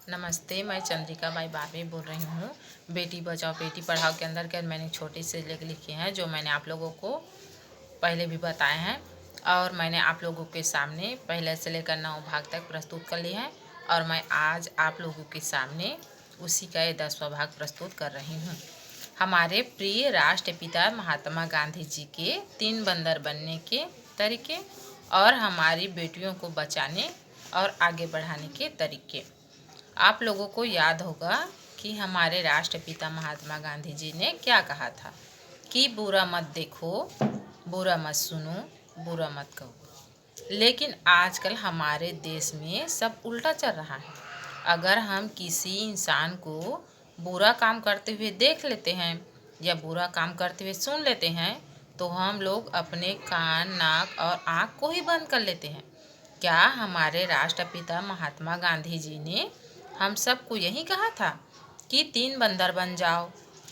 नमस्ते, मैं चंद्रिका बाई बाबे बोल रही हूँ। बेटी बचाओ बेटी पढ़ाओ के अंदर मैंने छोटे से लेख लिखे हैं जो मैंने आप लोगों को पहले भी बताए हैं और मैंने आप लोगों के सामने पहले से लेकर 9 भाग तक प्रस्तुत कर लिए हैं और मैं आज आप लोगों के सामने उसी का ये 10वां भाग प्रस्तुत कर रही हूँ। हमारे प्रिय राष्ट्रपिता महात्मा गांधी जी के 3 बंदर बनने के तरीके और हमारी बेटियों को बचाने और आगे बढ़ाने के तरीके। आप लोगों को याद होगा कि हमारे राष्ट्रपिता महात्मा गांधी जी ने क्या कहा था कि बुरा मत देखो, बुरा मत सुनो, बुरा मत कहो। लेकिन आजकल हमारे देश में सब उल्टा चल रहा है। अगर हम किसी इंसान को बुरा काम करते हुए देख लेते हैं या बुरा काम करते हुए सुन लेते हैं तो हम लोग अपने कान, नाक और आँख को ही बंद कर लेते हैं। क्या हमारे राष्ट्रपिता महात्मा गांधी जी ने हम सबको यही कहा था कि 3 बंदर बन जाओ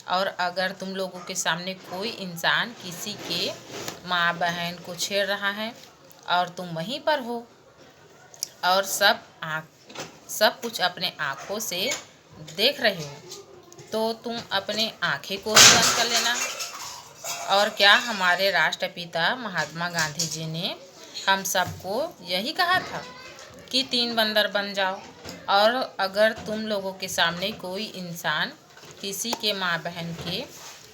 और अगर तुम लोगों के सामने कोई इंसान किसी के माँ बहन को छेड़ रहा है और तुम वहीं पर हो और सब कुछ अपने आँखों से देख रहे हो तो तुम अपने आँखें को ही बंद कर लेना। और क्या हमारे राष्ट्रपिता महात्मा गांधी जी ने हम सबको यही कहा था कि 3 बंदर बन जाओ और अगर तुम लोगों के सामने कोई इंसान किसी के माँ बहन के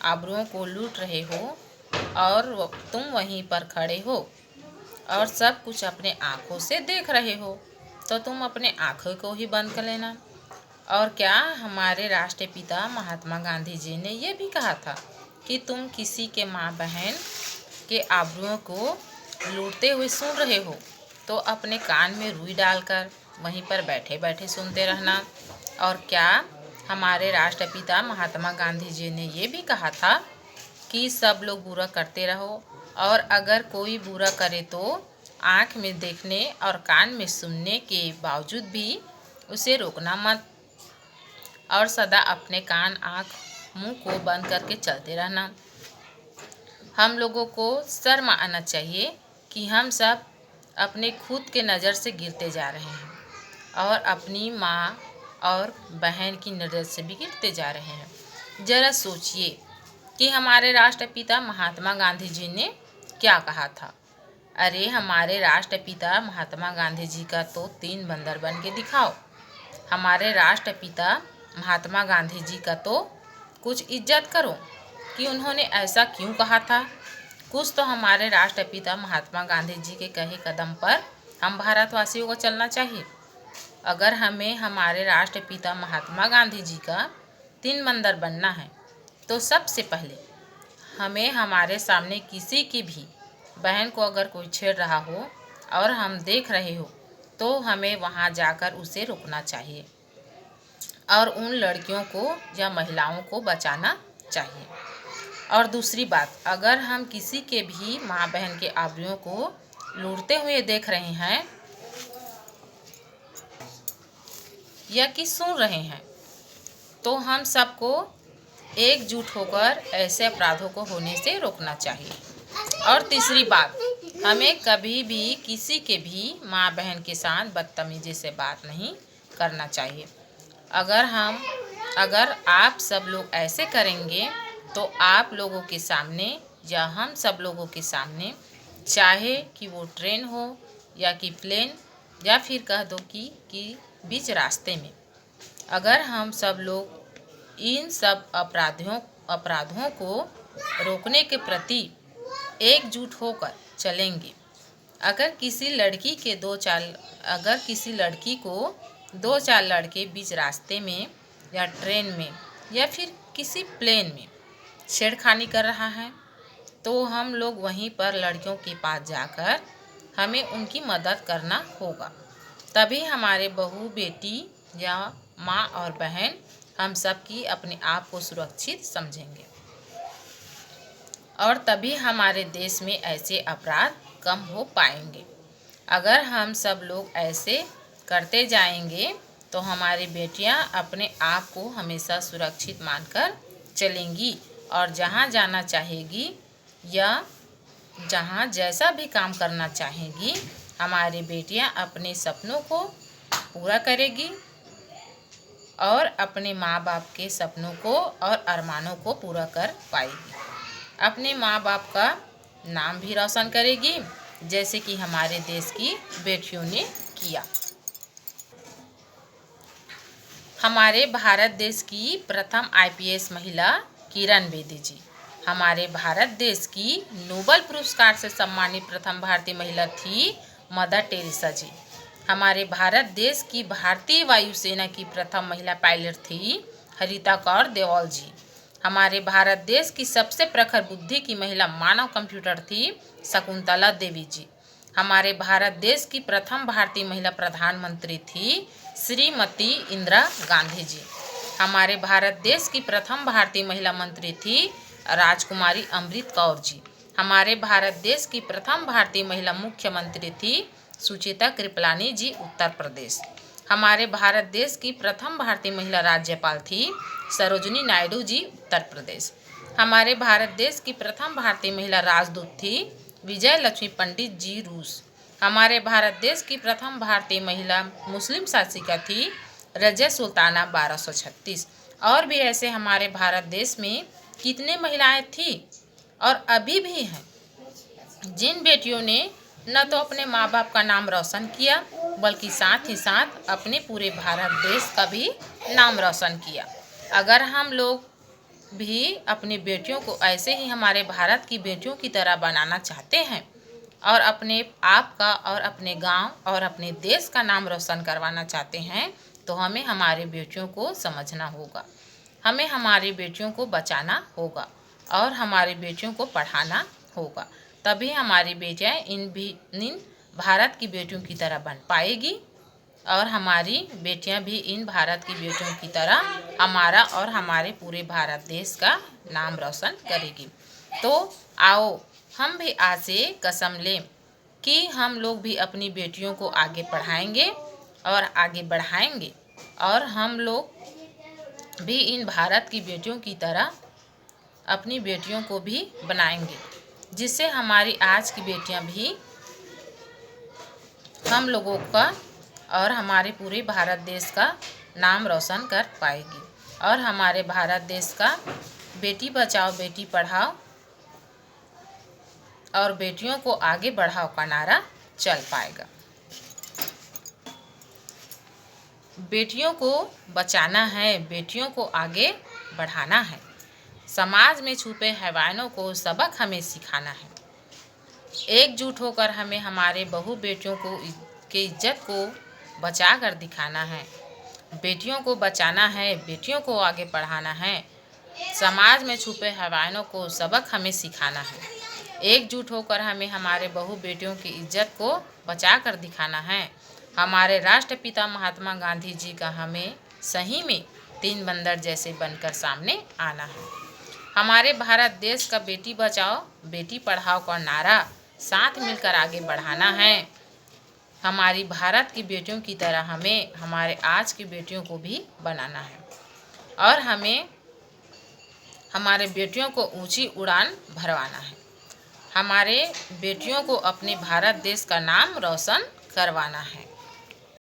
आबरूओं को लूट रहे हो और तुम वहीं पर खड़े हो और सब कुछ अपने आँखों से देख रहे हो तो तुम अपने आँखों को ही बंद कर लेना। और क्या हमारे राष्ट्रपिता महात्मा गांधी जी ने ये भी कहा था कि तुम किसी के माँ बहन के आबरूओं को लूटते हुए सुन रहे हो तो अपने कान में रुई डालकर वहीं पर बैठे बैठे सुनते रहना। और क्या हमारे राष्ट्रपिता महात्मा गांधी जी ने ये भी कहा था कि सब लोग बुरा करते रहो और अगर कोई बुरा करे तो आँख में देखने और कान में सुनने के बावजूद भी उसे रोकना मत और सदा अपने कान, आँख, मुंह को बंद करके चलते रहना। हम लोगों को शर्म आना चाहिए कि हम सब अपने खुद के नज़र से गिरते जा रहे हैं और अपनी माँ और बहन की नज़र से भी गिरते जा रहे हैं। ज़रा सोचिए कि हमारे राष्ट्रपिता महात्मा गांधी जी ने क्या कहा था। अरे हमारे राष्ट्रपिता महात्मा गांधी जी का तो 3 बंदर बन के दिखाओ। हमारे राष्ट्रपिता महात्मा गांधी जी का तो कुछ इज्जत करो कि उन्होंने ऐसा क्यों कहा था। कुछ तो हमारे राष्ट्रपिता महात्मा गांधी जी के कहे कदम पर हम भारतवासियों को चलना चाहिए। अगर हमें हमारे राष्ट्रपिता महात्मा गांधी जी का 3 बंदर बनना है तो सबसे पहले हमें हमारे सामने किसी की भी बहन को अगर कोई छेड़ रहा हो और हम देख रहे हो तो हमें वहां जाकर उसे रोकना चाहिए और उन लड़कियों को या महिलाओं को बचाना चाहिए। और दूसरी बात, अगर हम किसी के भी माँ बहन के आबरूओं को लूटते हुए देख रहे हैं या कि सुन रहे हैं तो हम सबको एकजुट होकर ऐसे अपराधों को होने से रोकना चाहिए। और तीसरी बात, हमें कभी भी किसी के भी माँ बहन के साथ बदतमीजी से बात नहीं करना चाहिए। अगर आप सब लोग ऐसे करेंगे तो आप लोगों के सामने या हम सब लोगों के सामने, चाहे कि वो ट्रेन हो या कि प्लेन या फिर कह दो कि बीच रास्ते में, अगर हम सब लोग इन सब अपराधों को रोकने के प्रति एकजुट होकर चलेंगे, अगर किसी लड़की को 2-4 लड़के बीच रास्ते में या ट्रेन में या फिर किसी प्लेन में छेड़खानी कर रहा है तो हम लोग वहीं पर लड़कियों के पास जाकर हमें उनकी मदद करना होगा। तभी हमारे बहू बेटी या माँ और बहन हम सब की अपने आप को सुरक्षित समझेंगे और तभी हमारे देश में ऐसे अपराध कम हो पाएंगे। अगर हम सब लोग ऐसे करते जाएंगे तो हमारी बेटियां अपने आप को हमेशा सुरक्षित मानकर चलेंगी और जहां जाना चाहेगी या जहां जैसा भी काम करना चाहेगी, हमारी बेटियां अपने सपनों को पूरा करेगी और अपने माँ बाप के सपनों को और अरमानों को पूरा कर पाएगी। अपने माँ बाप का नाम भी रोशन करेगी, जैसे कि हमारे देश की बेटियों ने किया। हमारे भारत देश की प्रथम आईपीएस महिला किरण बेदी जी। हमारे भारत देश की नोबेल पुरस्कार से सम्मानित प्रथम भारतीय महिला थी मदर टेरेसा जी। हमारे भारत देश की भारतीय वायुसेना की प्रथम महिला पायलट थी हरिता कौर देओल जी। हमारे भारत देश की सबसे प्रखर बुद्धि की महिला मानव कंप्यूटर थी शकुंतला देवी जी। हमारे भारत देश की प्रथम भारतीय महिला प्रधानमंत्री थी श्रीमती इंदिरा गांधी जी। हमारे भारत देश की प्रथम भारतीय महिला मंत्री थी राजकुमारी अमृत कौर जी। हमारे भारत देश की प्रथम भारतीय महिला मुख्यमंत्री थी सुचेता कृपलानी जी, उत्तर प्रदेश। हमारे भारत देश की प्रथम भारतीय महिला राज्यपाल थी सरोजिनी नायडू जी, उत्तर प्रदेश। हमारे भारत देश की प्रथम भारतीय महिला राजदूत थी विजय लक्ष्मी पंडित जी, रूस। हमारे भारत देश की प्रथम भारतीय महिला मुस्लिम शासिका थी रजिया सुल्ताना 1236। और भी ऐसे हमारे भारत देश में कितने महिलाएं थी और अभी भी हैं, जिन बेटियों ने न तो अपने माँ बाप का नाम रोशन किया, बल्कि साथ ही साथ अपने पूरे भारत देश का भी नाम रोशन किया। अगर हम लोग भी अपनी बेटियों को ऐसे ही हमारे भारत की बेटियों की तरह बनाना चाहते हैं और अपने आप का और अपने गांव और अपने देश का नाम रोशन करवाना चाहते हैं, तो हमें हमारी बेटियों को समझना होगा, हमें हमारी बेटियों को बचाना होगा और हमारी बेटियों को पढ़ाना होगा। तभी हमारी बेटियाँ इन भारत की बेटियों की तरह बन पाएगी और हमारी बेटियां भी इन भारत की बेटियों की तरह हमारा और हमारे पूरे भारत देश का नाम रोशन करेगी। तो आओ हम भी आज से कसम लें कि हम लोग भी अपनी बेटियों को आगे पढ़ाएंगे और आगे बढ़ाएंगे और हम लोग भी इन भारत की बेटियों की तरह अपनी बेटियों को भी बनाएंगे, जिससे हमारी आज की बेटियां भी हम लोगों का और हमारे पूरे भारत देश का नाम रोशन कर पाएगी और हमारे भारत देश का बेटी बचाओ बेटी पढ़ाओ और बेटियों को आगे बढ़ाओ का नारा चल पाएगा। बेटियों को बचाना है, बेटियों को आगे बढ़ाना है, समाज में छुपे हैवानों को सबक हमें सिखाना है। एकजुट होकर हमें हमारे बहू बेटियों के इज्जत को बचा कर दिखाना है। बेटियों को बचाना है, बेटियों को आगे बढ़ाना है, समाज में छुपे हैवानों को सबक हमें सिखाना है। एकजुट होकर हमें हमारे बहू बेटियों की इज्जत को बचा कर दिखाना है। हमारे राष्ट्रपिता महात्मा गांधी जी का हमें सही में तीन बंदर जैसे बनकर सामने आना है। हमारे भारत देश का बेटी बचाओ बेटी पढ़ाओ का नारा साथ मिलकर आगे बढ़ाना है। हमारी भारत की बेटियों की तरह हमें हमारे आज की बेटियों को भी बनाना है और हमें हमारे बेटियों को ऊंची उड़ान भरवाना है। हमारे बेटियों को अपने भारत देश का नाम रोशन करवाना है।